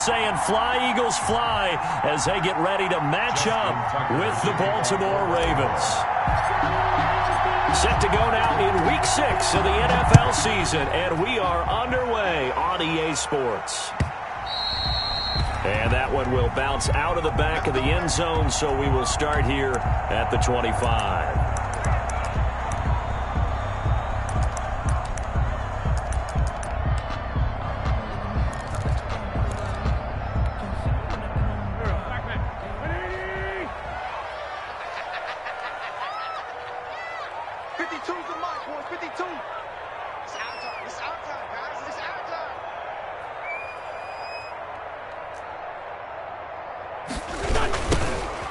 Saying fly, Eagles, fly, as they get ready to match up with the Baltimore Ravens. Set to go now in Week 6 of the NFL season, and we are underway on EA Sports. And that one will bounce out of the back of the end zone, so we will start here at the 25.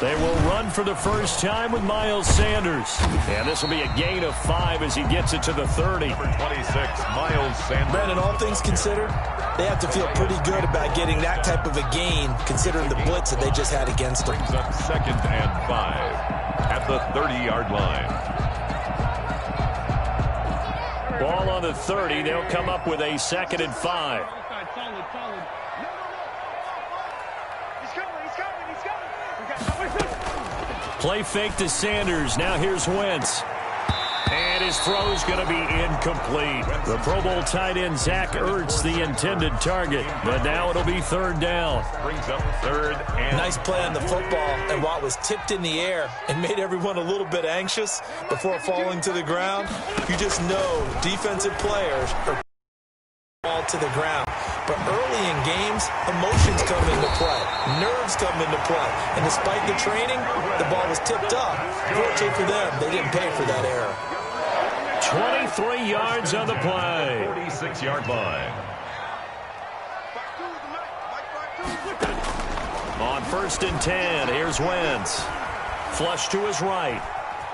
They will run for the first time with Miles Sanders. And this will be a gain of 5 as he gets it to the 30. For 26, Miles Sanders. Brandon, all things considered, they have to feel pretty good about getting that type of a gain, considering the blitz that they just had against them. Brings up 2nd and 5 at the 30-yard line. Ball on the 30. They'll come up with a 2nd and 5. Play fake to Sanders. Now here's Wentz. And his throw is going to be incomplete. The Pro Bowl tight end Zach Ertz, the intended target. But now it'll be 3rd down. Brings up 3rd and... Nice play on the football. And while it was tipped in the air and made everyone a little bit anxious before falling to the ground, you just know defensive players are ball to the ground. But early in games, emotions come into play. Nerves come into play. And despite the training, the ball was tipped up. Fortunately for them, they didn't pay for that error. 23 yards on the play. 46-yard line. On 1st and 10, here's Wentz. Flush to his right.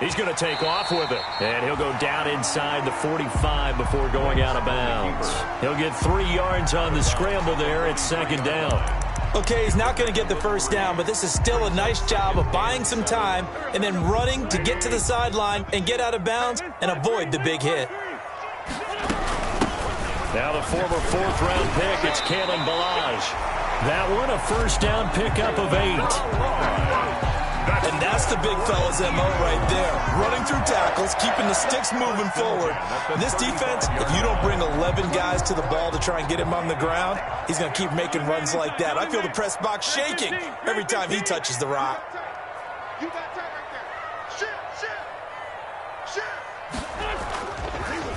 He's going to take off with it. And he'll go down inside the 45 before going out of bounds. He'll get 3 yards on the scramble there at 2nd down. Okay, he's not going to get the 1st down, but this is still a nice job of buying some time and then running to get to the sideline and get out of bounds and avoid the big hit. Now the former 4th-round pick, it's Kalen Ballage. That one a 1st down pickup of 8. And that's the big fella's MO right there. Running through tackles, keeping the sticks moving forward. This defense, if you don't bring 11 guys to the ball to try and get him on the ground, he's going to keep making runs like that. I feel the press box shaking every time he touches the rock.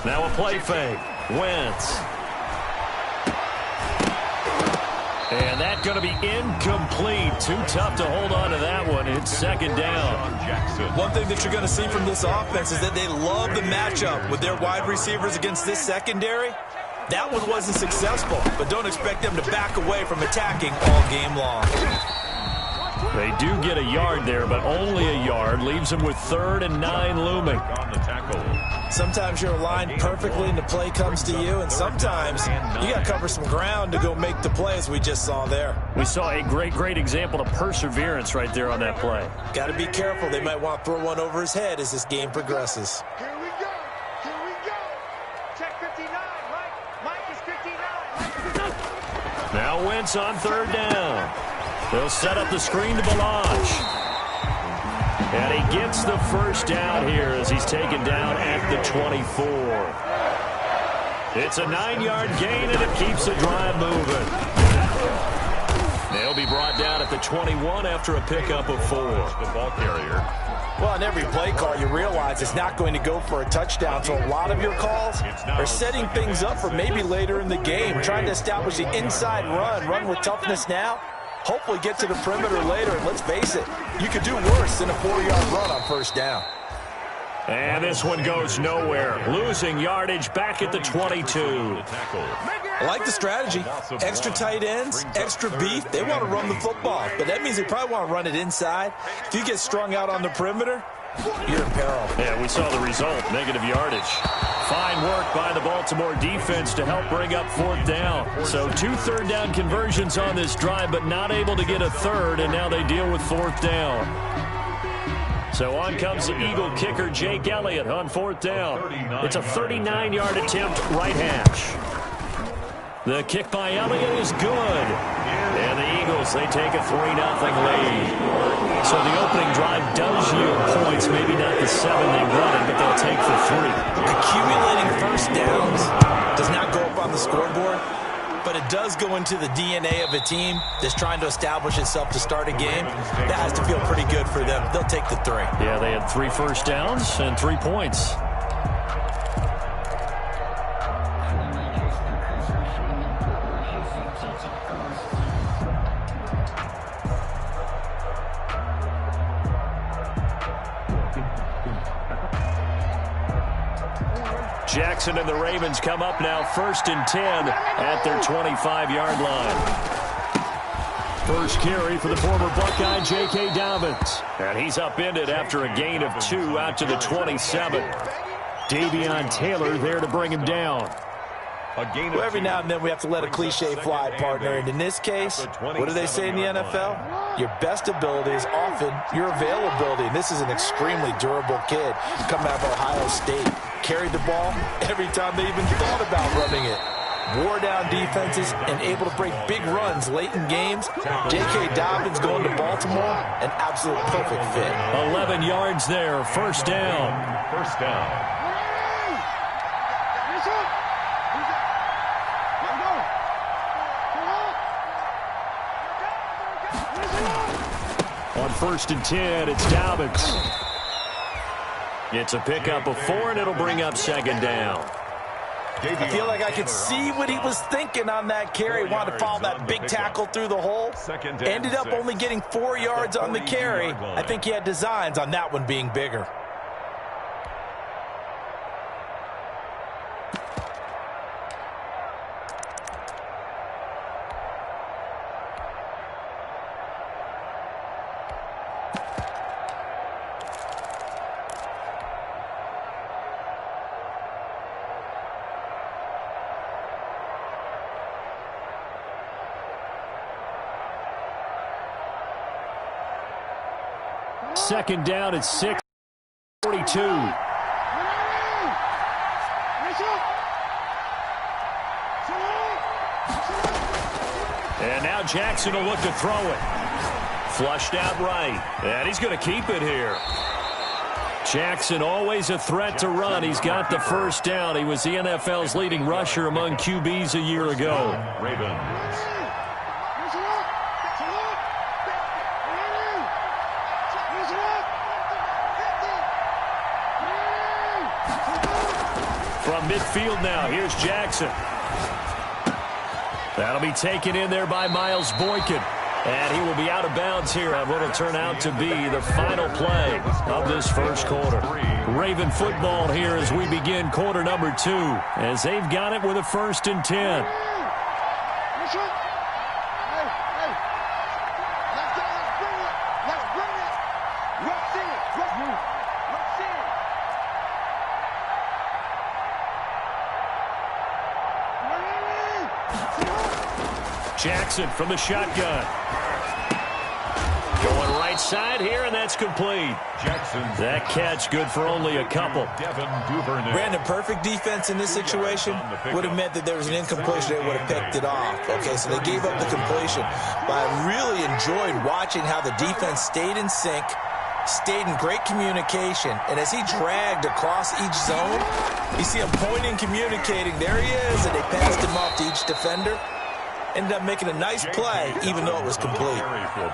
Now a play fake. Wentz. And that's going to be incomplete. Too tough to hold on to that one. It's 2nd down. One thing that you're going to see from this offense is that they love the matchup with their wide receivers against this secondary. That one wasn't successful, but don't expect them to back away from attacking all game long. They do get a yard there, but only a yard. Leaves them with 3rd and 9 looming. On the tackle. Sometimes you're aligned perfectly and the play comes to you, and sometimes you got to cover some ground to go make the play, as we just saw there. We saw a great example of perseverance right there on that play. Got to be careful. They might want to throw one over his head as this game progresses. Here we go. Here we go. Check 59, right? Mike is 59. Now Wentz on 3rd down. They'll set up the screen to Ballage. And he gets the 1st down here as he's taken down at the 24. It's a 9-yard gain, and it keeps the drive moving. They'll be brought down at the 21 after a pickup of 4. The ball carrier. Well, on every play call, you realize it's not going to go for a touchdown, so a lot of your calls are setting things up for maybe later in the game, trying to establish the inside run with toughness now. Hopefully get to the perimeter later, and let's face it, you could do worse than a 4-yard run on 1st down. And this one goes nowhere. Losing yardage back at the 22. I like the strategy. Extra tight ends, extra beef. They want to run the football, but that means they probably want to run it inside. If you get strung out on the perimeter, you're in peril. Yeah, we saw the result, negative yardage. Fine work by the Baltimore defense to help bring up 4th down. So 2 3rd-down conversions on this drive, but not able to get a 3rd, and now they deal with 4th down. So on comes the Eagle kicker, Jake Elliott, on 4th down. It's a 39-yard attempt, right hash. The kick by Elliott is good. And as they take a 3-0 lead. So the opening drive does yield points, maybe not the 7 they wanted, but they'll take the 3. Accumulating first downs does not go up on the scoreboard, but it does go into the DNA of a team that's trying to establish itself to start a game. That has to feel pretty good for them. They'll take the 3. Yeah, they had 3 first downs and 3 points. Jackson and the Ravens come up now 1st and 10 at their 25-yard line. First carry for the former Buckeye, J.K. Dobbins. And he's upended after a gain of 2 out to the 27. Davion Taylor there to bring him down. Well, every now and then we have to let a cliche fly, partner. And in this case, what do they say in the NFL? Your best ability is often your availability. And this is an extremely durable kid coming out of Ohio State. Carried the ball every time they even thought about running it. Wore down defenses and able to break big runs late in games. J.K. Dobbins going to Baltimore, an absolute perfect fit. 11 yards there, 1st down. First down. On 1st and 10, it's Dobbins. It's a pickup of 4, and it'll bring up 2nd down. I feel like I could see what he was thinking on that carry. Wanted to follow that big tackle through the hole. Ended up only getting 4 yards on the carry. I think he had designs on that one being bigger. Second down at 6:42. And now Jackson will look to throw it. Flushed out right. And he's going to keep it here. Jackson always a threat to run. He's got the 1st down. He was the NFL's leading rusher among QBs a year ago. Ravens. From midfield now, here's Jackson. That'll be taken in there by Miles Boykin. And he will be out of bounds here on what will turn out to be the final play of this first quarter. Raven football here as we begin quarter number 2, as they've got it with a 1st and 10. Jackson from the shotgun. Going right side here, and that's complete. That catch good for only a couple. Brandon, perfect defense in this situation would have meant that there was an incompletion. They would have picked it off. Okay, so they gave up the completion. But I really enjoyed watching how the defense stayed in sync, stayed in great communication, and as he dragged across each zone, you see him pointing, communicating. There he is, and they passed him off to each defender. Ended up making a nice play, even though it was complete.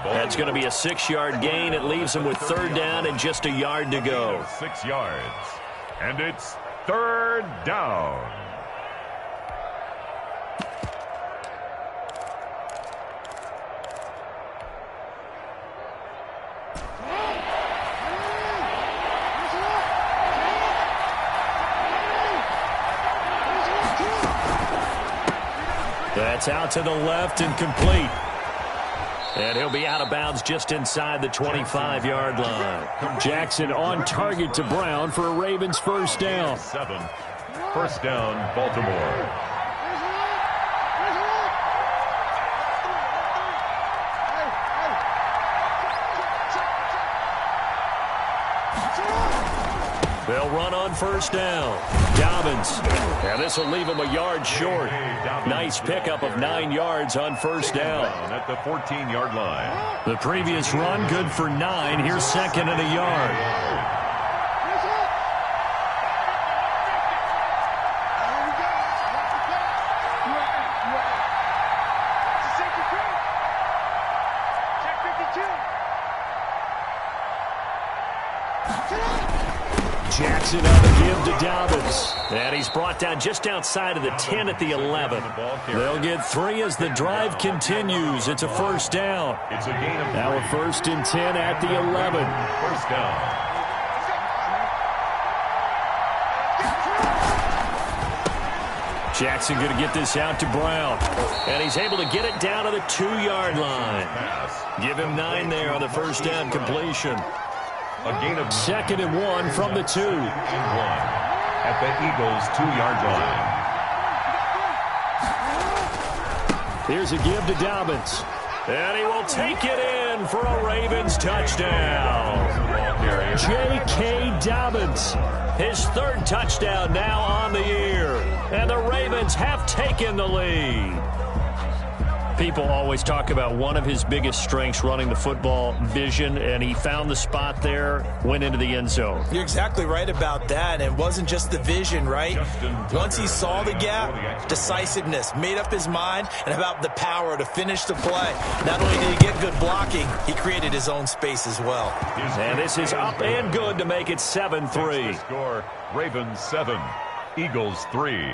That's going to be a 6-yard gain. It leaves him with 3rd down and just a yard to go. 6 yards. And it's 3rd down. That's out to the left and complete. And he'll be out of bounds just inside the 25-yard line. Jackson on target to Brown for a Ravens 1st down. 7. 1st down, Baltimore. They'll run on first down. Dobbins. And this will leave him a yard short. Nice pickup of 9 yards on first down. At the 14-yard line. The previous run good for 9. Here's second and a yard. Jackson on the give to Dobbins. And he's brought down just outside of the 10 at the 11. They'll get 3 as the drive continues. It's a first down. It's a gain of 3. Now a 1st and 10 at the 11. First down. Jackson going to get this out to Brown. And he's able to get it down to the 2-yard line. Give him 9 there on the first down completion. A gain of 2nd and 1 from the 2. And 1 at the Eagles' 2-yard line. Here's a give to Dobbins. And he will take it in for a Ravens touchdown. J.K. Dobbins, his 3rd touchdown now on the year. And the Ravens have taken the lead. People always talk about one of his biggest strengths running the football, vision, and he found the spot there, went into the end zone. You're exactly right about that. It wasn't just the vision, right? Once he saw the gap, decisiveness, made up his mind, and about the power to finish the play. Not only did he get good blocking, he created his own space as well. And this is up and good to make it 7-3. Score, Ravens 7, Eagles 3.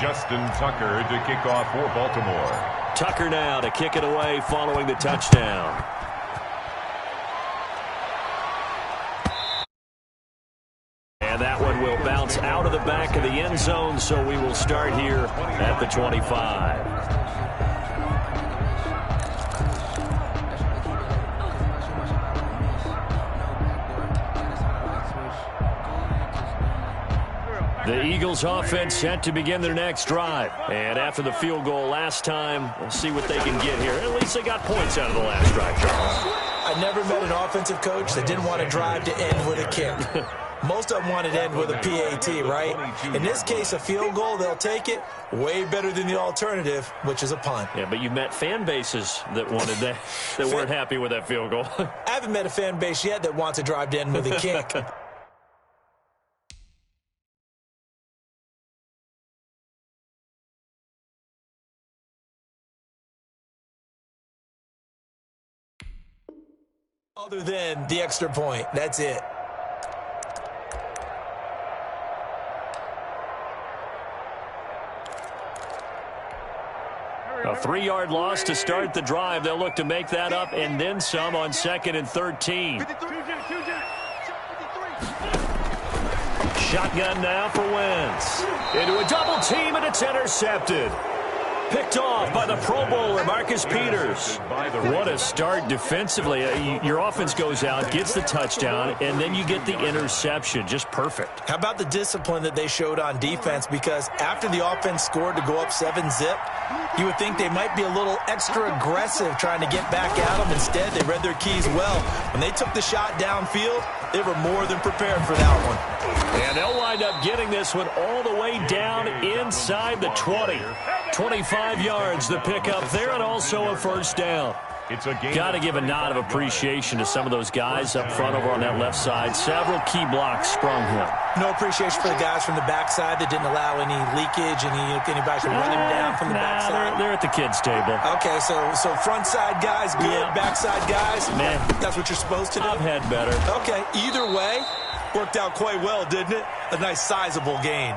Justin Tucker to kick off for Baltimore. Tucker now to kick it away following the touchdown. And that one will bounce out of the back of the end zone, so we will start here at the 25. The Eagles offense set to begin their next drive. And after the field goal last time, we'll see what they can get here. At least they got points out of the last drive, Charles. I never met an offensive coach that didn't want to drive to end with a kick. Most of them wanted to end with a PAT, right? In this case, a field goal, they'll take it. Way better than the alternative, which is a punt. Yeah, but you met fan bases that wanted that, that weren't happy with that field goal. I haven't met a fan base yet that wants to drive to end with a kick. Other than the extra point. That's it. A 3-yard loss to start the drive. They'll look to make that up and then some on 2nd and 13. Shotgun now for Wentz. Into a double team, and it's intercepted. Picked off by the Pro Bowler, Marcus Peters. What a start defensively. Your offense goes out, gets the touchdown, and then you get the interception. Just perfect. How about the discipline that they showed on defense? Because after the offense scored to go up 7-zip, you would think they might be a little extra aggressive trying to get back at them. Instead, they read their keys well. When they took the shot downfield, they were more than prepared for that one. And they'll wind up getting this one all the way down inside the 20. 25 yards the pickup there, and also a first down. Got to give a nod of appreciation to some of those guys up front over on that left side. Several key blocks sprung him. No appreciation for the guys from the backside that didn't allow any leakage, anybody to run him down from the backside. They're at the kids' table. Okay, so front side guys good, backside guys, man, that's what you're supposed to do? I've had better. Okay, either way, worked out quite well, didn't it? A nice sizable gain.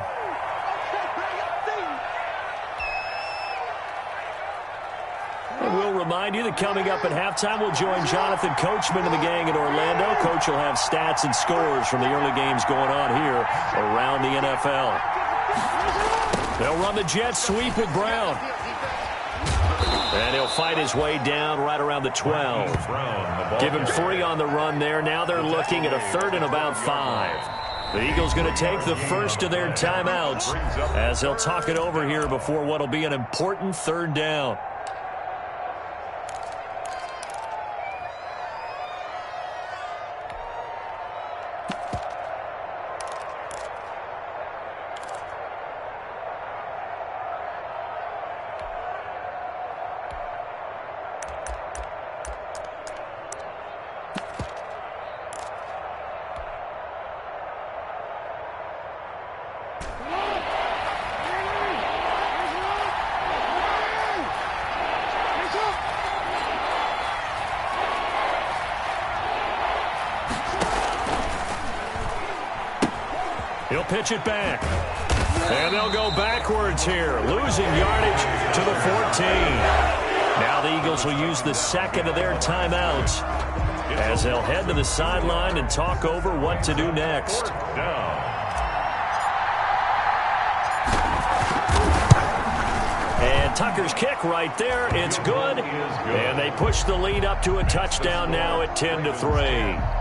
And we'll remind you that coming up at halftime, we'll join Jonathan Coachman and the gang in Orlando. Coach will have stats and scores from the early games going on here around the NFL. They'll run the jet sweep with Brown. And he'll fight his way down right around the 12. Give him 3 on the run there. Now they're looking at a 3rd and about 5. The Eagles going to take the first of their timeouts as they'll talk it over here before what will be an important third down. He'll pitch it back. And they'll go backwards here, losing yardage to the 14. Now the Eagles will use the second of their timeouts as they'll head to the sideline and talk over what to do next. And Tucker's kick right there. It's good. And they push the lead up to a touchdown now at 10-3.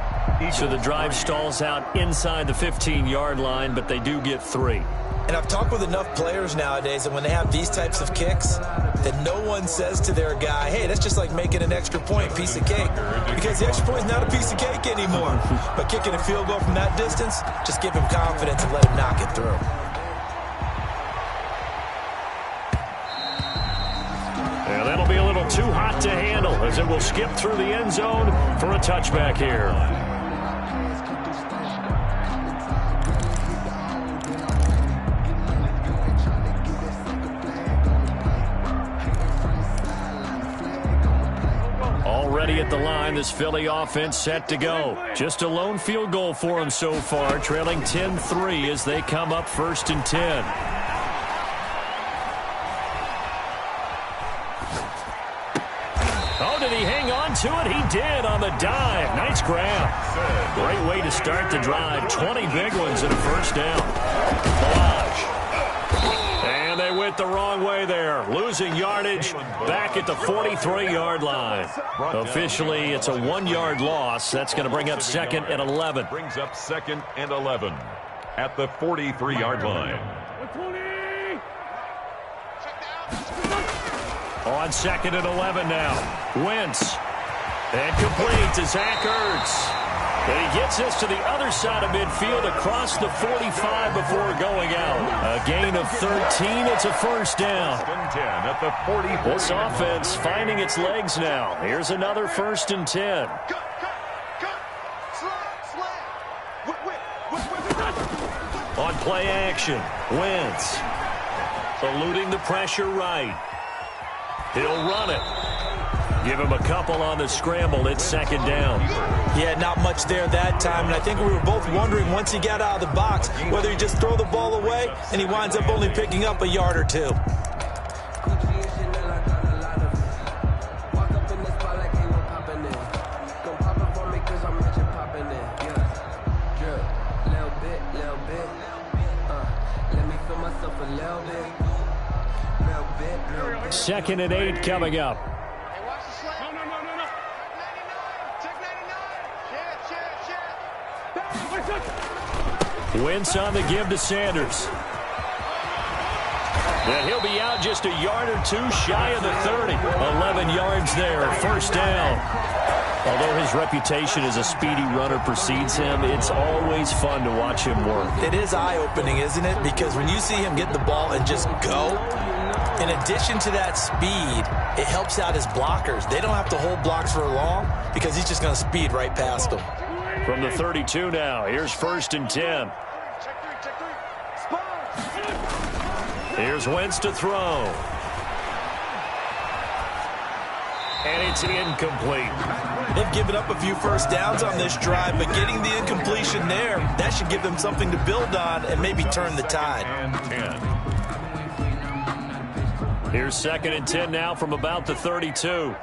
So the drive stalls out inside the 15-yard line, but they do get 3. And I've talked with enough players nowadays, and when they have these types of kicks, that no one says to their guy, hey, that's just like making an extra point, piece of cake. Because the extra point is not a piece of cake anymore. But kicking a field goal from that distance, just give him confidence and let him knock it through. And that'll be a little too hot to handle as it will skip through the end zone for a touchback here. Already at the line, this Philly offense set to go. Just a lone field goal for them so far, trailing 10-3 as they come up 1st and 10. Oh, did he hang on to it? He did on the dive. Nice grab. Great way to start the drive. 20 big ones and a first down. Balaj. And they went the wrong way there. Losing yardage back at the 43-yard line. Officially, it's a 1-yard loss. That's going to bring up 2nd and 11. Brings up 2nd and 11 at the 43-yard line. On 2nd and 11 now. Wentz. And complete to Zach Ertz. And he gets us to the other side of midfield across the 45 before going out. A gain of 13. It's a first down. 1st and 10 at the 44. This offense finding its legs now. Here's another 1st and 10. On play action, Wentz. Eluding the pressure right. He'll run it. Give him a couple on the scramble. It's 2nd down. Yeah, not much there that time. And I think we were both wondering once he got out of the box whether he just throw the ball away and he winds up only picking up a yard or 2. Second and 8 coming up. Wentz on the give to Sanders. And he'll be out just a yard or 2 shy of the 30. 11 yards there, first down. Although his reputation as a speedy runner precedes him, it's always fun to watch him work. It is eye-opening, isn't it? Because when you see him get the ball and just go, in addition to that speed, it helps out his blockers. They don't have to hold blocks for long because he's just going to speed right past them. From the 32 now, here's 1st and 10. Here's Wentz to throw. And it's incomplete. They've given up a few first downs on this drive, but getting the incompletion there, that should give them something to build on and maybe turn the tide. And 10. Here's 2nd and 10 now from about the 32.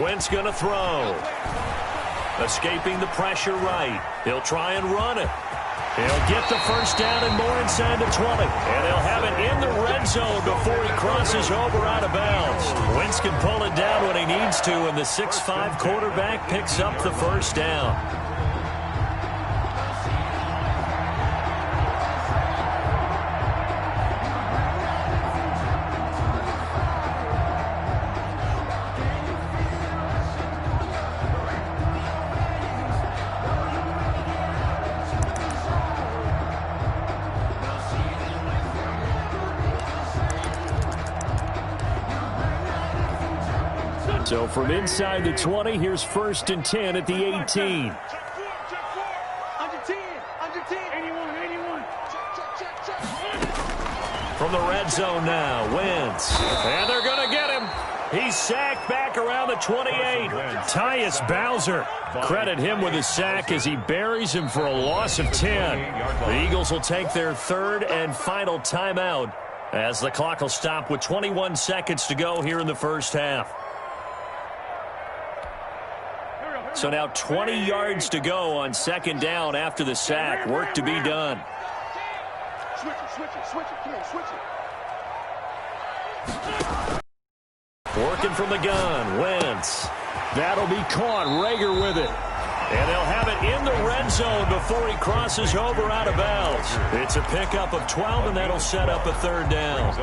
Wentz going to throw. Escaping the pressure right. He'll try and run it. He'll get the first down and more inside the 20. And they'll have it in the red zone before he crosses over out of bounds. Wentz can pull it down when he needs to, and the 6'5" quarterback picks up the first down. So from inside the 20, here's 1st and 10 at the 18. Check 4, under 10, under 10. Anyone. Check. From the red zone now, Wentz. And they're going to get him. He's sacked back around the 28. Tyus Bowser. Credit him with a sack as he buries him for a loss of 10. The Eagles will take their 3rd and final timeout as the clock will stop with 21 seconds to go here in the first half. So now 20 yards to go on 2nd down after the sack. Work to be done. Switch it. Come on, switch it. Working from the gun, Wentz. That'll be caught. Rager with it. And they'll have it in the red zone before he crosses over out of bounds. It's a pickup of 12, and that'll set up a 3rd down.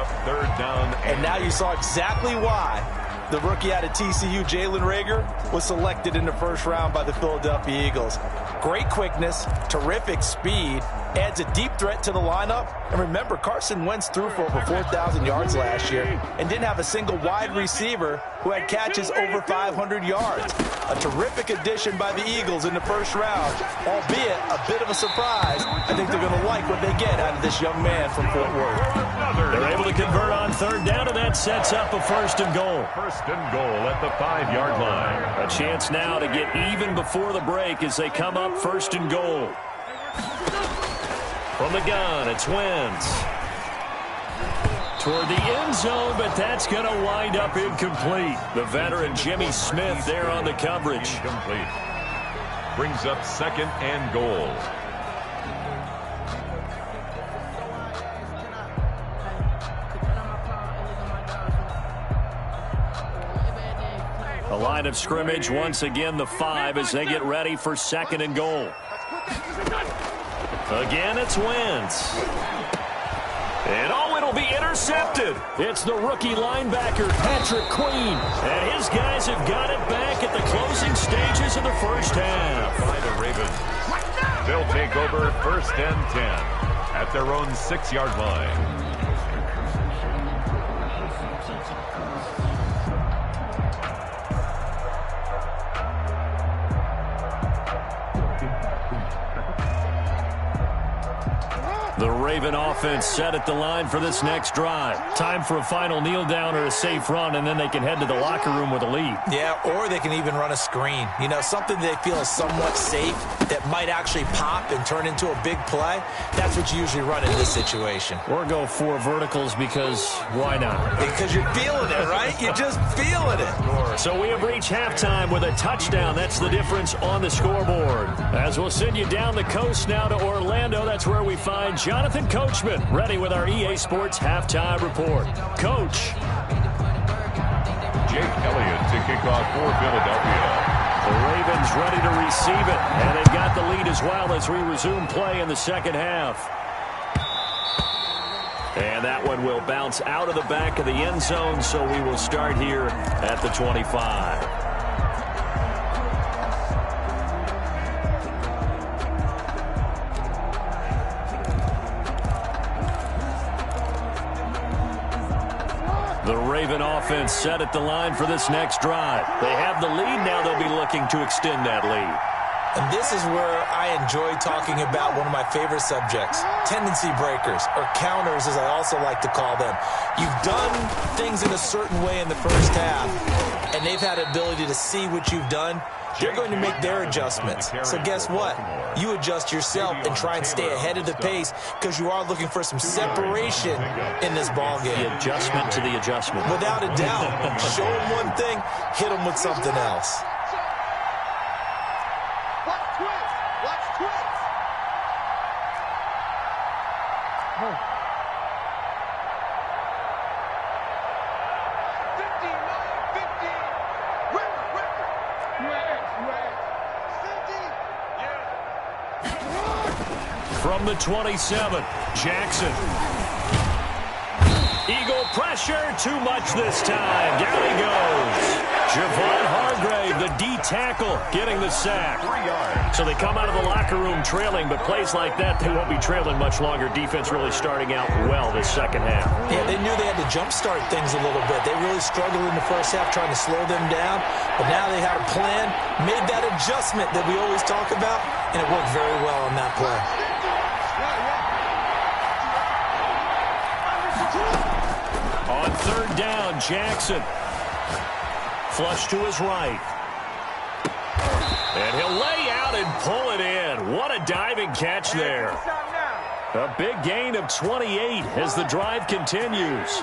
And now you saw exactly why the rookie out of TCU, Jalen Rager, was selected in the 1st round by the Philadelphia Eagles. Great quickness, terrific speed, adds a deep threat to the lineup. And remember, Carson Wentz threw for over 4,000 yards last year and didn't have a single wide receiver who had catches over 500 yards. A terrific addition by the Eagles in the 1st round, albeit a bit of a surprise. I think they're going to like what they get out of this young man from Fort Worth. They're able to convert on 3rd down, and that sets up a 1st and goal. 1st and goal at the 5-yard line. A chance now to get even before the break as they come up 1st and goal. From the gun, it's Wentz. Toward the end zone, but that's going to wind up incomplete. The veteran Jimmy Smith there on the coverage. Incomplete. Brings up 2nd and goal. The line of scrimmage, once again, the 5 as they get ready for 2nd and goal. Again, it's Wentz. And it'll be intercepted. It's the rookie linebacker, Patrick Queen. And his guys have got it back at the closing stages of the 1st half. By the Ravens. They'll take over 1st and 10 at their own 6-yard line. The Raven offense set at the line for this next drive. Time for a final kneel down or a safe run, and then they can head to the locker room with a lead. Yeah, or they can even run a screen. You know, something they feel is somewhat safe that might actually pop and turn into a big play. That's what you usually run in this situation. Or go 4 verticals because why not? Because you're feeling it, right? You're just feeling it. So we have reached halftime with a touchdown. That's the difference on the scoreboard. As we'll send you down the coast now to Orlando, that's where we find Jonathan Coachman, ready with our EA Sports halftime report. Coach. Jake Elliott to kick off for Philadelphia. The Ravens ready to receive it, and they've got the lead as well as we resume play in the 2nd half. And that one will bounce out of the back of the end zone, so we will start here at the 25. The Raven offense set at the line for this next drive. They have the lead. Now they'll be looking to extend that lead. And this is where I enjoy talking about one of my favorite subjects, tendency breakers, or counters as I also like to call them. You've done things in a certain way in the 1st half, and they've had an ability to see what you've done. They're going to make their adjustments. So guess what? You adjust yourself and try and stay ahead of the pace because you are looking for some separation in this ballgame. The adjustment to the adjustment. Without a doubt. Show them one thing, hit them with something else. From the 27, Jackson. Eagle pressure, too much this time. Down he goes. Javon Hargrave, the D tackle, getting the sack. 3 yards. So they come out of the locker room trailing, but plays like that, they won't be trailing much longer. Defense really starting out well this second half. Yeah, they knew they had to jumpstart things a little bit. They really struggled in the first half trying to slow them down, but now they had a plan, made that adjustment that we always talk about, and it worked very well on that play. On third down, Jackson. Flush to his right. And he'll lay out and pull it in. What a diving catch there. A big gain of 28 as the drive continues.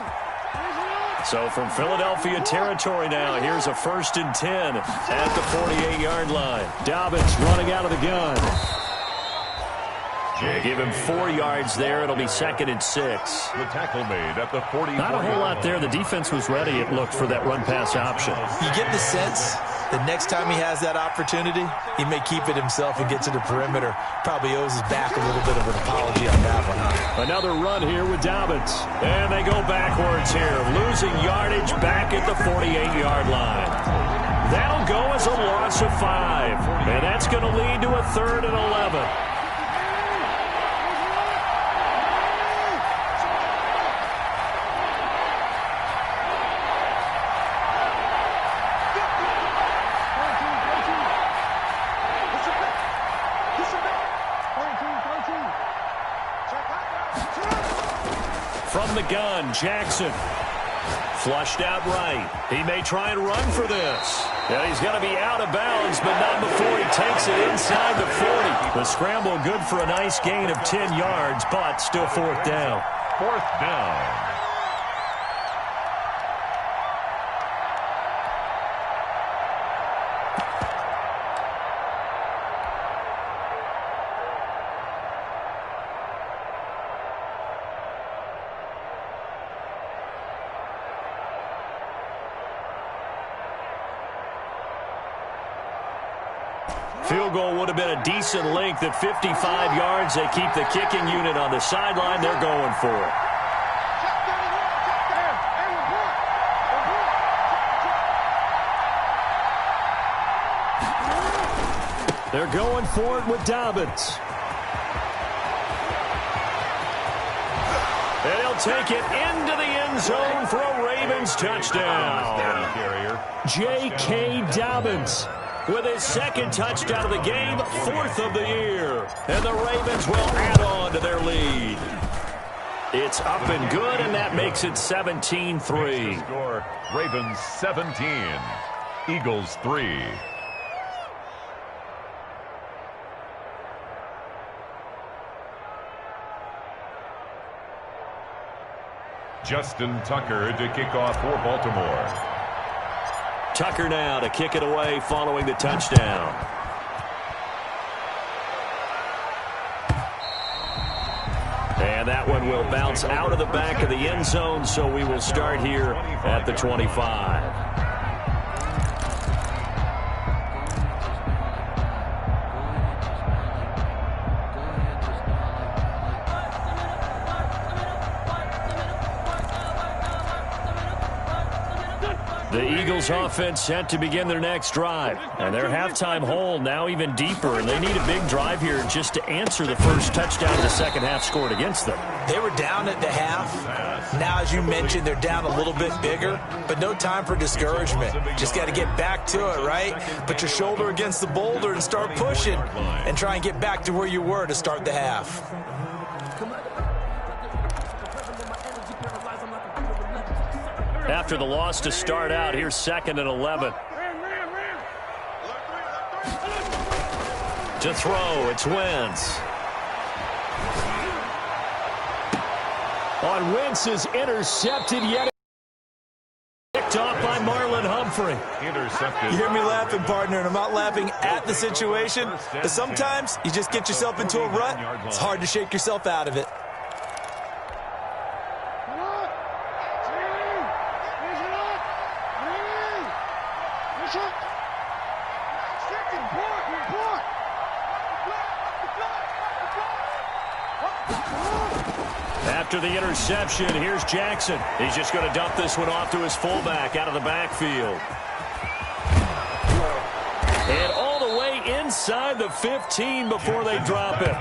So from Philadelphia territory now, here's a 1st and 10 at the 48-yard line. Dobbins running out of the gun. They give him 4 yards there. It'll be 2nd and 6. The tackle made at the 40. Not a whole lot there. The defense was ready, it looked, for that run-pass option. You get the sense that next time he has that opportunity, he may keep it himself and get to the perimeter. Probably owes his back a little bit of an apology on that one. Another run here with Dobbins. And they go backwards here, losing yardage back at the 48-yard line. That'll go as a loss of 5. And that's going to lead to a 3rd and 11. From the gun, Jackson. Flushed out right. He may try and run for this. Yeah, he's going to be out of bounds, but not before he takes it inside the 40. The scramble good for a nice gain of 10 yards, but still 4th down. 4th down. Field goal would have been a decent length at 55 yards. They keep the kicking unit on the sideline. They're going for it. They're going for it with Dobbins. And he'll take it into the end zone for a Ravens touchdown. J.K. Dobbins with his 2nd touchdown of the game, 4th of the year. And the Ravens will add on to their lead. It's up and good, and that makes it 17-3. Score, Ravens 17, Eagles 3. Justin Tucker to kick off for Baltimore. Tucker now to kick it away following the touchdown. And that one will bounce out of the back of the end zone, so we will start here at the 25. The Eagles offense set to begin their next drive. And their halftime hole now even deeper. And they need a big drive here just to answer the first touchdown of the second half scored against them. They were down at the half. Now, as you mentioned, they're down a little bit bigger. But no time for discouragement. Just got to get back to it, right? Put your shoulder against the boulder and start pushing. And try and get back to where you were to start the half. After the loss to start out, here's 2nd and 11. To throw, it's Wentz. On Wentz is intercepted yet. Picked off by Marlon Humphrey. Intercepted. You hear me laughing, partner, and I'm not laughing at the situation. But sometimes you just get yourself into a rut. It's hard to shake yourself out of it. After the interception, here's Jackson. He's just going to dump this one off to his fullback out of the backfield. And all the way inside the 15 before they drop it.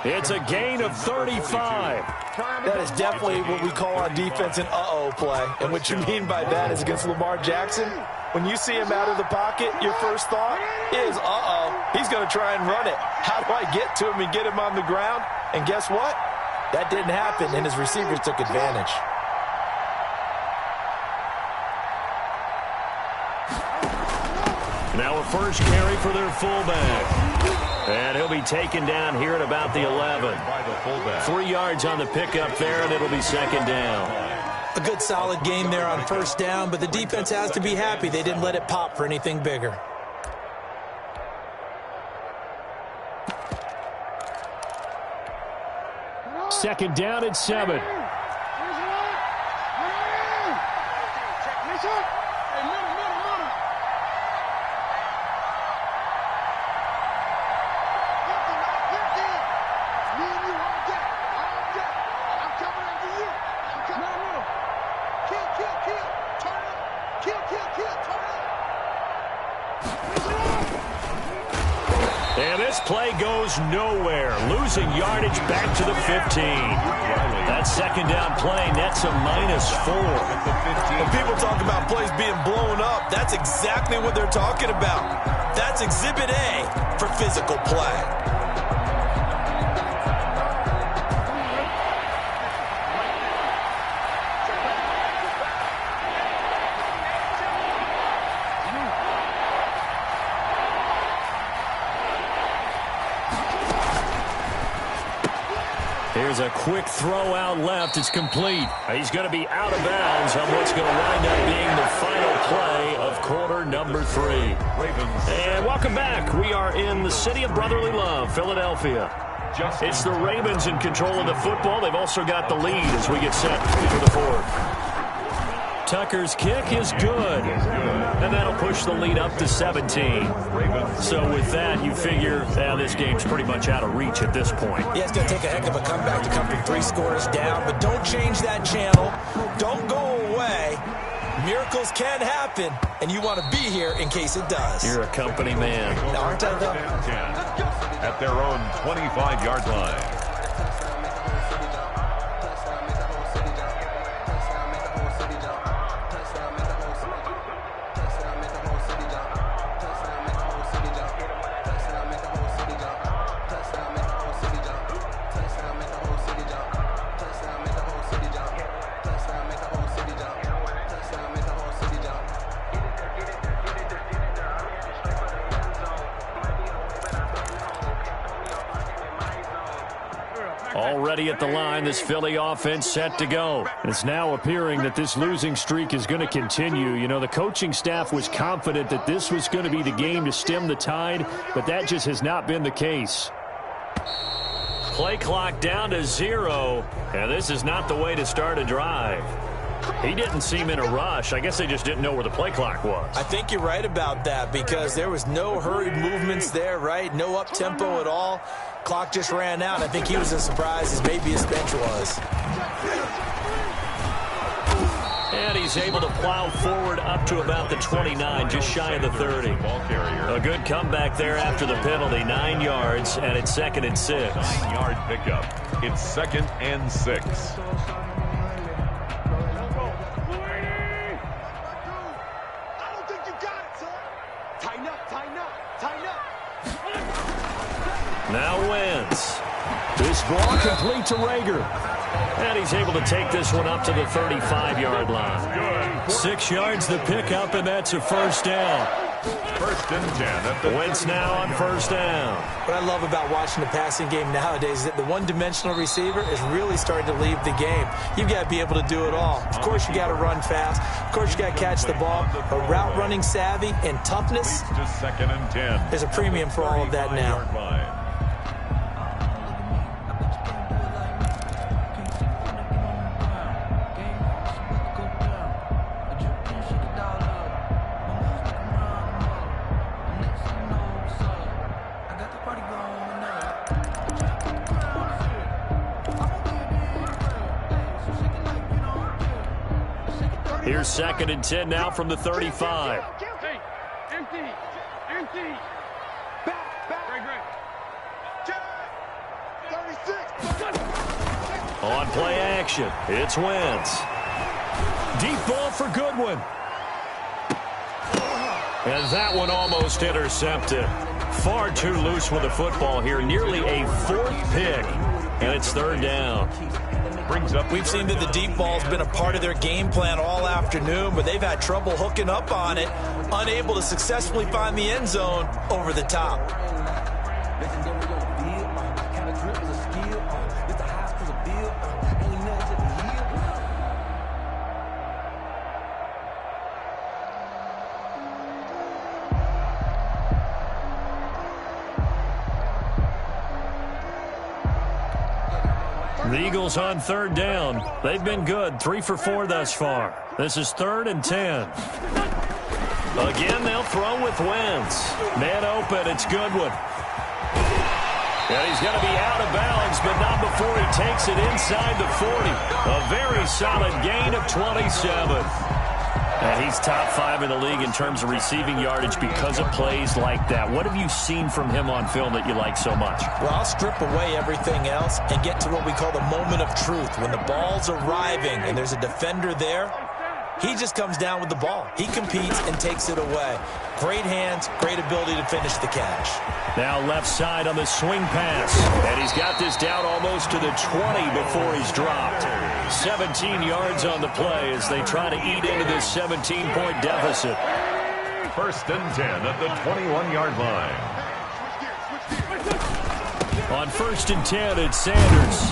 It's a gain of 35. That is definitely what we call on defense an uh-oh play. And what you mean by that is against Lamar Jackson, when you see him out of the pocket, your first thought is, uh-oh, he's going to try and run it. How do I get to him and get him on the ground? And guess what? That didn't happen, and his receivers took advantage. Now a first carry for their fullback. And he'll be taken down here at about the 11. 3 yards on the pickup there, and it'll be second down. A good solid game there on first down, but the defense has to be happy they didn't let it pop for anything bigger. Second down at 7. And this play goes nowhere. Losing yardage back to the 15. That second down play nets a -4. When people talk about plays being blown up, that's exactly what they're talking about. That's Exhibit A for physical play. Here's a quick throw out left. It's complete. He's going to be out of bounds on what's going to wind up being the final play of quarter number 3. And welcome back. We are in the city of brotherly love, Philadelphia. It's the Ravens in control of the football. They've also got the lead as we get set for the 4th. Tucker's kick is good. And that'll push the lead up to 17. So with that, you figure this game's pretty much out of reach at this point. Yeah, it's going to take a heck of a comeback to come from 3 scores down, but don't change that channel. Don't go away. Miracles can happen, and you want to be here in case it does. You're a company man. Aren't I, though? At their own 25-yard line. Already at the line, this Philly offense set to go. It's now appearing that this losing streak is going to continue. You know, the coaching staff was confident that this was going to be the game to stem the tide, but that just has not been the case. Play clock down to 0, and this is not the way to start a drive. He didn't seem in a rush. I guess they just didn't know where the play clock was. I think you're right about that because there was no hurried movements there, right? No up-tempo at all. Clock just ran out. I think he was as surprised as maybe his bench was. And he's able to plow forward up to about the 29, just shy of the 30. A good comeback there after the penalty, 9 yards, and it's 2nd and 6. 9-yard pickup. It's 2nd and 6. Now Wentz. This ball complete to Rager. And he's able to take this one up to the 35-yard line. 6 yards the pickup, and that's a first down. 1st and 10. Wentz now on first down. What I love about watching the passing game nowadays is that the one-dimensional receiver is really starting to leave the game. You've got to be able to do it all. Of course, you got to run fast. Of course, you got to catch the ball. But route running savvy and toughness, To 2nd and 10. there's a premium for all of that now. 35-yard line. Here's 2nd and 10 now from the 35. Hey, empty. Back. Great. 36. On play action, it's Wentz. Deep ball for Goodwin. And that one almost intercepted. Far too loose with the football here. Nearly a 4th pick. And it's 3rd down. We've seen that the deep ball's been a part of their game plan all afternoon, but they've had trouble hooking up on it, unable to successfully find the end zone over the top. The Eagles on 3rd down. They've been good, 3 for 4 thus far. This is 3rd and 10. Again, they'll throw with Wentz. Man open, it's Goodwin. And he's going to be out of bounds, but not before he takes it inside the 40. A very solid gain of 27. And he's top 5 in the league in terms of receiving yardage because of plays like that. What have you seen from him on film that you like so much? Well, I'll strip away everything else and get to what we call the moment of truth. When the ball's arriving and there's a defender there, he just comes down with the ball. He competes and takes it away. Great hands, great ability to finish the catch. Now left side on the swing pass. And he's got this down almost to the 20 before he's dropped. 17 yards on the play as they try to eat into this 17-point deficit. 1st and 10 at the 21-yard line. On 1st and 10, it's Sanders.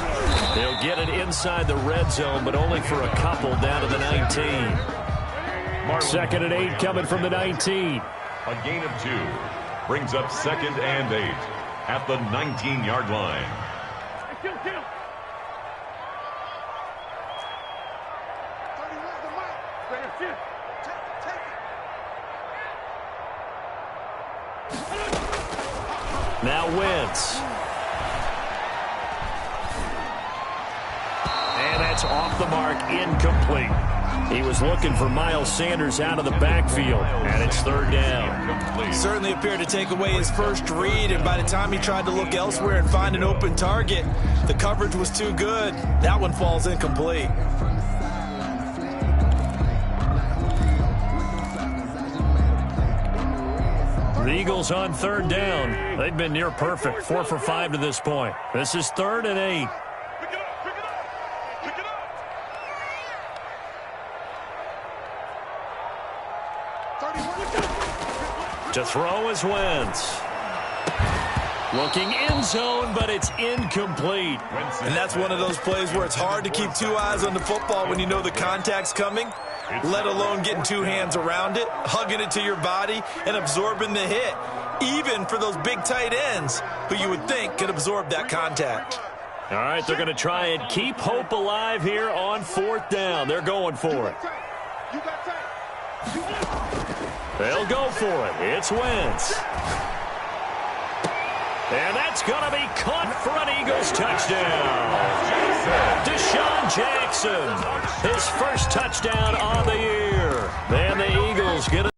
They'll get it inside the red zone, but only for a couple down to the 19. 2nd and 8 coming from the 19. A gain of 2. Brings up 2nd and 8 at the 19-yard line. Now Wentz. And that's off the mark, incomplete. He was looking for Miles Sanders out of the backfield, and it's 3rd down. Certainly appeared to take away his first read, and by the time he tried to look elsewhere and find an open target, the coverage was too good. That one falls incomplete. The Eagles on 3rd down. They've been near perfect, 4 for 5 to this point. This is 3rd and 8. To throw is Wentz. Looking end zone, but it's incomplete. And that's one of those plays where it's hard to keep 2 eyes on the football when you know the contact's coming, let alone getting 2 hands around it, hugging it to your body, and absorbing the hit, even for those big tight ends who you would think could absorb that contact. All right, they're going to try and keep hope alive here on 4th down. They're going for it. They'll go for it. It's Wentz. And that's going to be caught for an Eagles touchdown. Deshaun Jackson, his first touchdown on the year. And the Eagles get a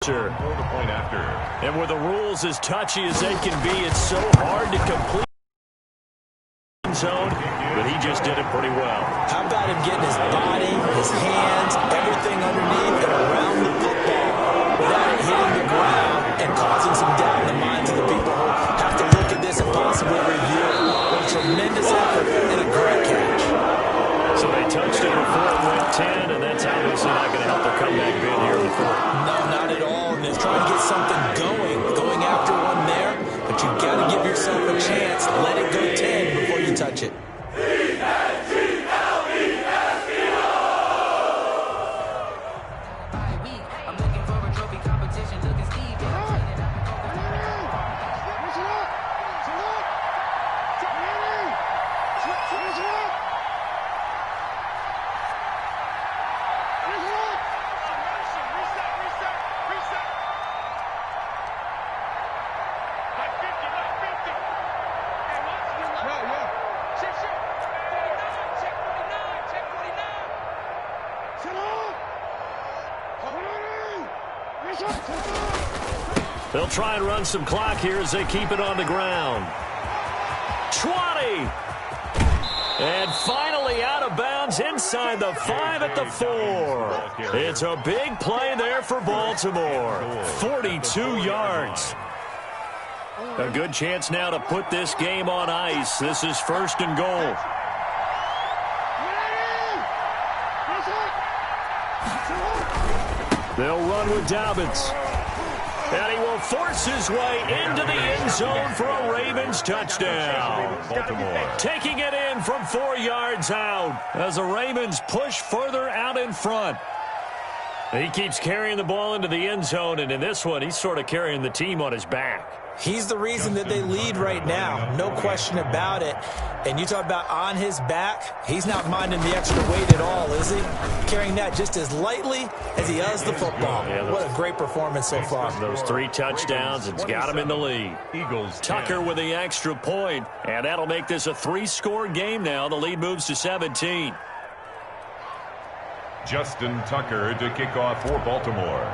Point after. And with the rules as touchy as they can be, it's so hard to complete zone, but he just did it pretty well. How about him getting his body, his hands, everything underneath and around the football without it hitting the ground and causing some doubt in the minds of the people who have to look at this and possibly review it. What a tremendous effort and a great catch. So they touched it before it went 10, and that's obviously not going to help their comeback bid here in the 4th. No, not at all. And they're trying to get something going after one there, but you got to give yourself a chance. Let it go 10 before you touch it. Shift. They'll try and run some clock here as they keep it on the ground. 20. And finally out of bounds inside the 5 at the 4. It's a big play there for Baltimore. 42 yards. A good chance now to put this game on ice. This is 1st and goal. They'll run with Dobbins. And he will force his way into the end zone for a Ravens touchdown. Baltimore taking it in from 4 yards out as the Ravens push further out in front. He keeps carrying the ball into the end zone, and in this one, he's sort of carrying the team on his back. He's the reason that they lead right now, no question about it. And you talk about on his back, he's not minding the extra weight at all, is he? Carrying that just as lightly as he does the football. Yeah, what a great performance so far. Those 3 touchdowns, it's got him in the lead. Eagles. Tucker with the extra point, and that'll make this a 3-score game now. The lead moves to 17. Justin Tucker to kick off for Baltimore.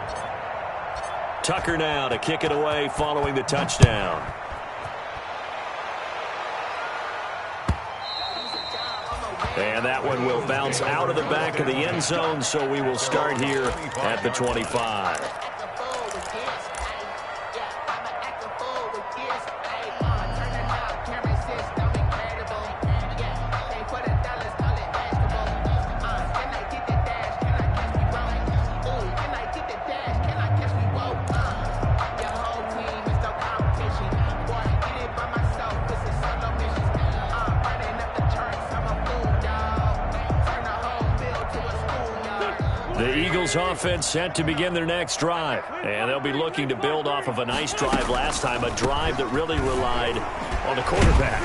Tucker now to kick it away following the touchdown. And that one will bounce out of the back of the end zone, so we will start here at the 25. The Eagles offense set to begin their next drive, and they'll be looking to build off of a nice drive last time, a drive that really relied on the quarterback.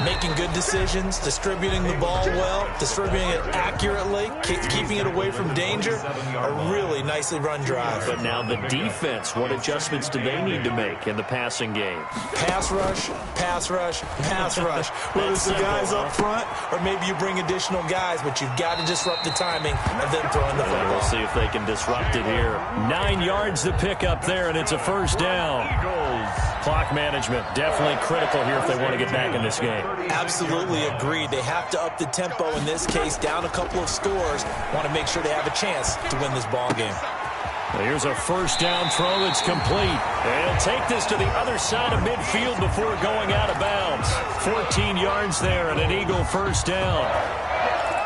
Making good decisions, distributing the ball well, distributing it accurately, keeping it away from danger. A really nicely run drive. But now the defense, what adjustments do they need to make in the passing game? Pass rush, pass rush, pass rush. Whether it's the guys up front or maybe you bring additional guys, but you've got to disrupt the timing of them throwing the football. We'll see if they can disrupt it here. 9 yards to pick up there, and it's a 1st down. Clock management, definitely critical here if they want to get back in this game. Absolutely agreed. They have to up the tempo in this case, down a couple of scores. Want to make sure they have a chance to win this ball game. Here's a 1st down throw that's complete. And he'll take this to the other side of midfield before going out of bounds. 14 yards there and an Eagle 1st down.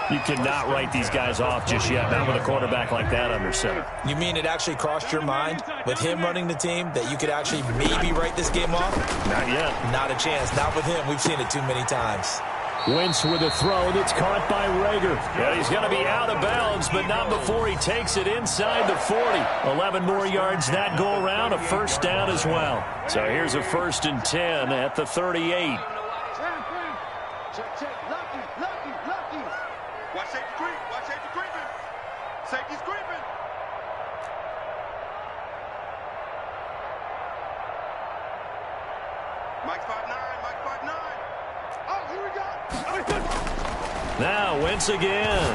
You cannot write these guys off just yet, not with a quarterback like that under center. You mean it actually crossed your mind with him running the team that you could actually maybe write this game off? Not yet. Not a chance. Not with him. We've seen it too many times. Wentz with a throw that's caught by Rager. And he's going to be out of bounds, but not before he takes it inside the 40. 11 more yards that go around, a 1st down as well. So here's a 1st and 10 at the 38. Watch safety creep. Watch safety creeping. Safety's creeping. Mike's 5'9". Mike's 5'9". Oh, here we go. Now Wentz again.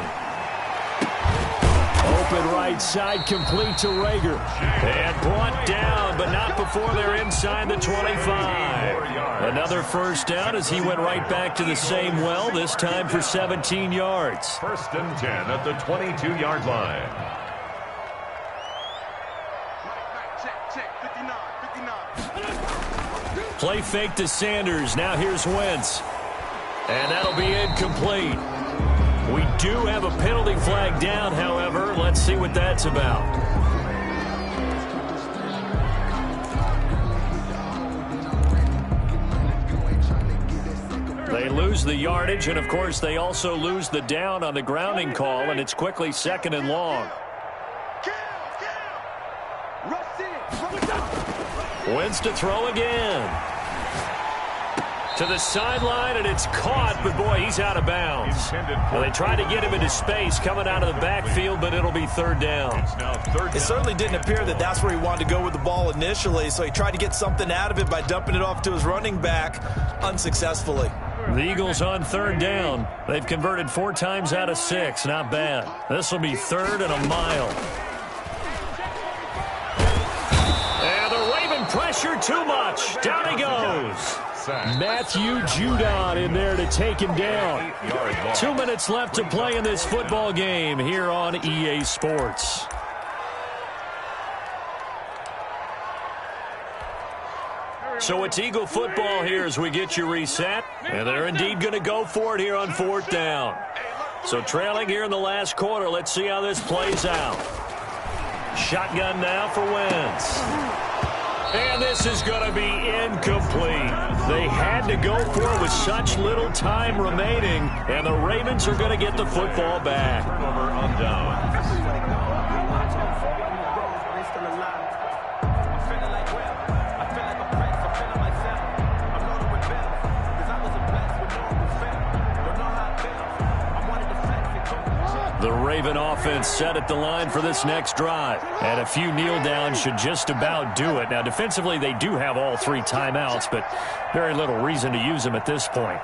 Open right side, complete to Rager. And brought down, but not before they're inside the 25. Another 1st down as he went right back to the same well, this time for 17 yards. 1st and 10 at the 22-yard line. Check, 59. Play fake to Sanders. Now here's Wentz. And that'll be incomplete. We do have a penalty flag down, however. Let's see what that's about. They lose the yardage, and, of course, they also lose the down on the grounding call, and it's quickly 2nd and long. Wentz to throw again. To the sideline, and it's caught, but, boy, he's out of bounds. Well, they tried to get him into space coming out of the backfield, but it'll be 3rd down. It certainly didn't appear that that's where he wanted to go with the ball initially, so he tried to get something out of it by dumping it off to his running back unsuccessfully. The Eagles on 3rd down. They've converted 4 times out of 6. Not bad. This will be 3rd and a mile. And the Pressure too much. Down he goes. Matthew Judon in there to take him down. 2 minutes left to play in this football game here on EA Sports. So it's Eagle football here as we get you reset. And they're indeed going to go for it here on 4th down. So trailing here in the last quarter. Let's see how this plays out. Shotgun now for Wentz. And this is going to be incomplete. They had to go for it with such little time remaining. And the Ravens are going to get the football back. Turnover on down. The Raven offense set at the line for this next drive. And a few kneel downs should just about do it. Now, defensively, they do have all 3 timeouts, but very little reason to use them at this point.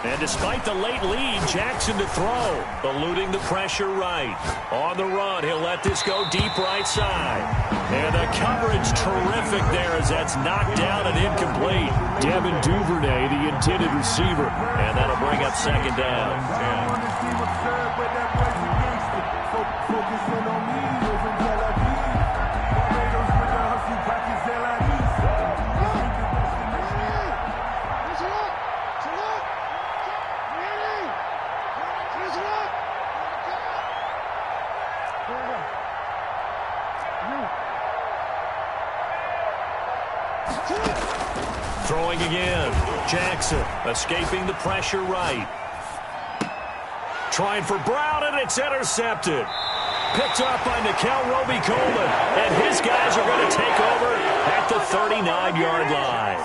And despite the late lead, Jackson to throw, eluding the pressure right. On the run, he'll let this go deep right side. And the coverage terrific there as that's knocked down and incomplete. Devin Duvernay, the intended receiver. And that'll bring up 2nd down. Throwing again. Jackson escaping the pressure right. Trying for Brown, and it's intercepted. Picked up by Nickel Roby-Coleman. And his guys are going to take over at the 39-yard line.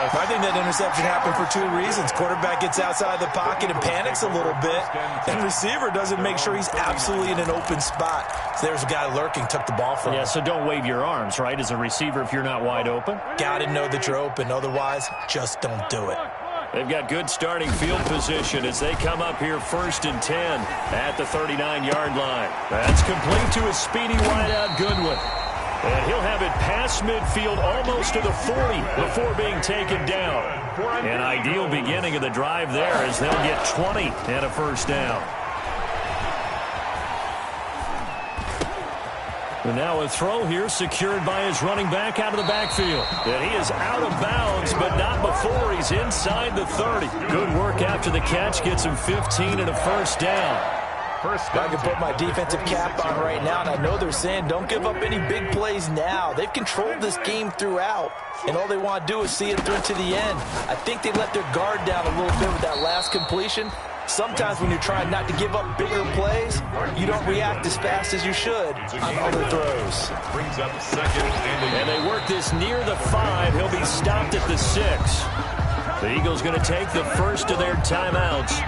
I think that interception happened for 2 reasons. Quarterback gets outside the pocket and panics a little bit. And receiver doesn't make sure he's absolutely in an open spot. So there's a guy lurking, took the ball from him. Yeah, so don't wave your arms, right, as a receiver if you're not wide open. Got to know that you're open. Otherwise, just don't do it. They've got good starting field position as they come up here 1st and 10 at the 39-yard line. That's complete to a speedy wideout Goodwin. And he'll have it past midfield almost to the 40 before being taken down. An ideal beginning of the drive there as they'll get 20 and a 1st down. And now a throw here secured by his running back out of the backfield. And he is out of bounds, but not before he's inside the 30. Good work after the catch. Gets him 15 and a 1st down. I can put my defensive cap on right now, and I know they're saying don't give up any big plays now. They've controlled this game throughout, and all they want to do is see it through to the end. I think they let their guard down a little bit with that last completion. Sometimes when you're trying not to give up bigger plays, you don't react as fast as you should on other throws. Brings up 2nd and they work this near the 5. He'll be stopped at the 6. The Eagles going to take the first of their timeouts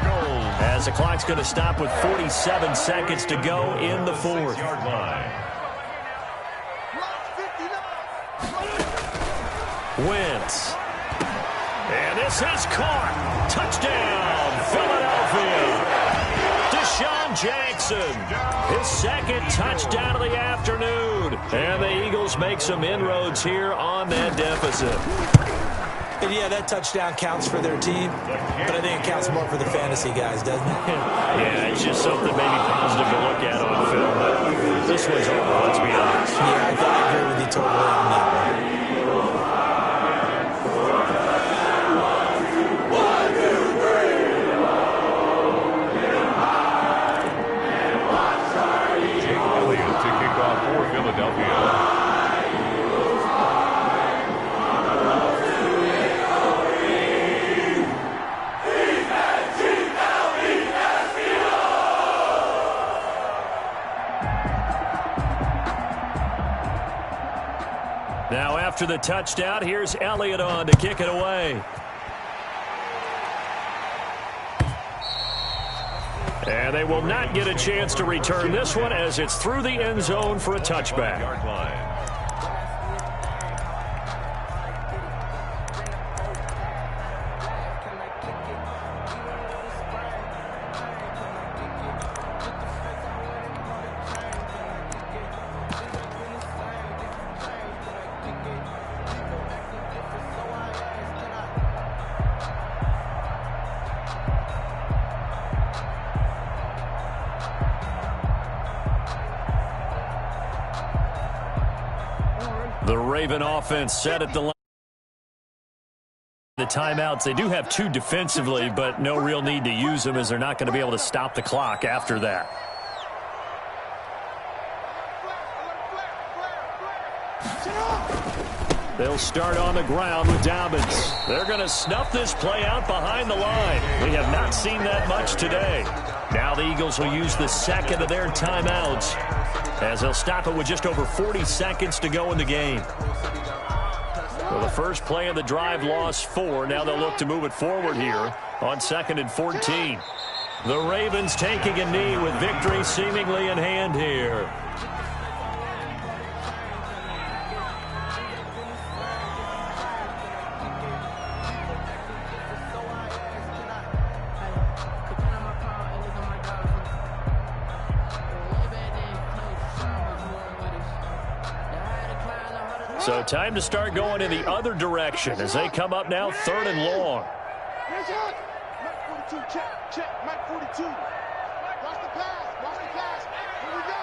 as the clock's going to stop with 47 seconds to go in the 4th. Wentz. And this is caught. Touchdown, Philadelphia. Deshaun Jackson, his 2nd touchdown of the afternoon. And the Eagles make some inroads here on that deficit. And yeah, that touchdown counts for their team, but I think it counts more for the fantasy guys, doesn't it? Yeah, it's just something maybe positive to look at on film. But this one's over, let's be honest. Yeah, I agree with you totally on that one. Now after the touchdown, here's Elliott on to kick it away. And they will not get a chance to return this one as it's through the end zone for a touchback. The Raven offense set at the line. The timeouts, they do have 2 defensively, but no real need to use them as they're not going to be able to stop the clock after that. They'll start on the ground with Dobbins. They're going to snuff this play out behind the line. We have not seen that much today. Now the Eagles will use the second of their timeouts as they'll stop it with just over 40 seconds to go in the game. Well, the first play of the drive lost 4. Now they'll look to move it forward here on 2nd and 14. The Ravens taking a knee with victory seemingly in hand here. So time to start going in the other direction as they come up now 3rd and long. Mike 42, check, Mike 42. Watch the pass, Here we go.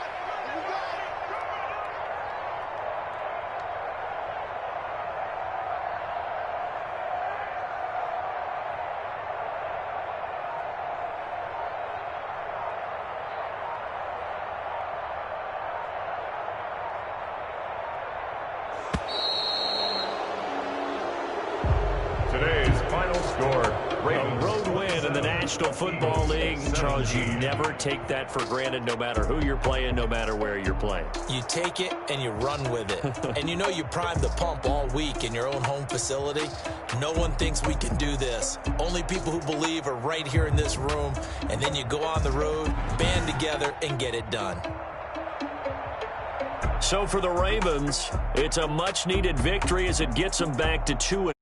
Today's final score, Ravens. A road win in the National Football League. Charles, you never take that for granted no matter who you're playing, no matter where you're playing. You take it and you run with it. And you know you primed the pump all week in your own home facility. No one thinks we can do this. Only people who believe are right here in this room. And then you go on the road, band together, and get it done. So for the Ravens, it's a much-needed victory as it gets them back to 2.